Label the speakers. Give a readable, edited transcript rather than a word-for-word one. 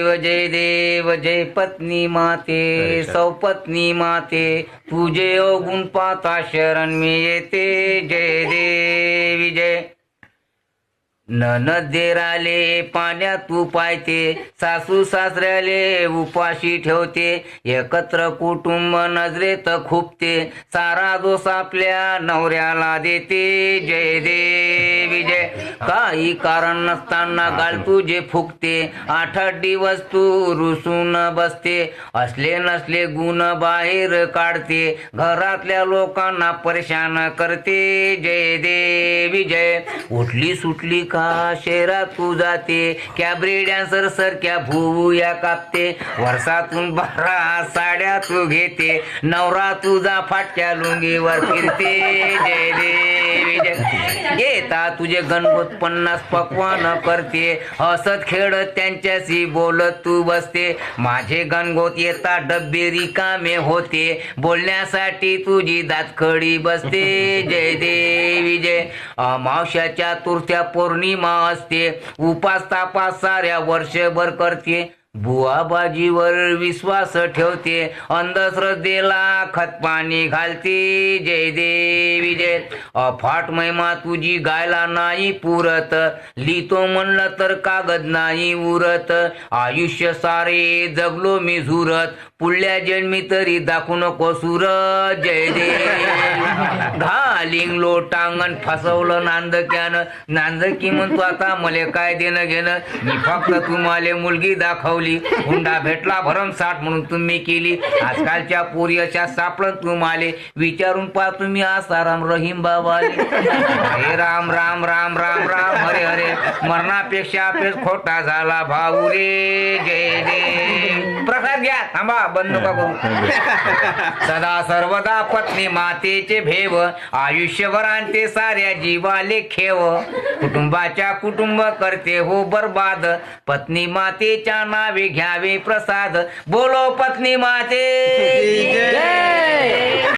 Speaker 1: देव जय पत्नी माते सौपत्नी माते तुझे अवगुण पाहता शरण मी येते जय देवी जय ननदेराले पाण्यात तू पायते सासू सासऱ्याले उपाशी ठेवते एकत्र कुटुंब नजरेत खुपते सारा दोष आपल्या नवऱ्याला देते जय देवी जय काही कारण नसताना गाल तुझे फुकते 8 दिवस तू रुसून बसते असले नसले गुण बाहेर काढते घरातल्या लोकांना परेशान करते जय देवी जय उठली सुटली का शहरात तू जाते कॅबरे डॅन्सर सारख्या भुवया कापते वर्षातून 12 साड्या तू घेते नवरा तुझा फाटक्या लुंगीवर फिरते जय देवी जय येता तुझे गणगोत 50 पक्वान करते हसत खेळत त्यांच्याशी बोलत तू बसते माझे गणगोत येता डब्बे रिकामे होते बोलण्यासाठी तुझी दातखडी बसते जय देवी जय अमावस्याच्या तुरत्या पौर्णिमा असते उपास तापास साऱ्या वर्षभर करते बुवाबाजीवर विश्वास ठेवते अंधश्रद्धेला खतपाणी घालते जय देवी जय अफाट महिमा तुझी गायला नाही पुरत लिहितो म्हणलं तर कागद नाही उरत आयुष्य सारे जगलो मी झुरत पुढल्या जन्मी तरी दाखवू नको सुरत जय देव घालिंग लोटांगण फसवलं नांदक्यानं नांदकी म्हणतो आता मले काय देणं घेणं मी फक्त तुम्हाला मुलगी दाखवली हुंडा भेटला भरमसाठ म्हणून तुम्ही केली आजकालच्या पोरी अशा सापडत तुम्हाला विचारून पहा तुम्ही आसाराम रहीम बाबा हरे राम राम राम राम राम हरे हरे मरणापेक्षा पेच खोटा झाला भाऊ रे जय देव प्रसाद घ्या थांबा बंद नका करू सदा सर्वदा पत्नी मातेचे भेव आयुष्यभर आणते साऱ्या जीवाले खेव कुटुंबाच्या कुटुंब करते हो बर्बाद पत्नी मातेच्या नावे घ्यावे प्रसाद बोलो पत्नी माते जय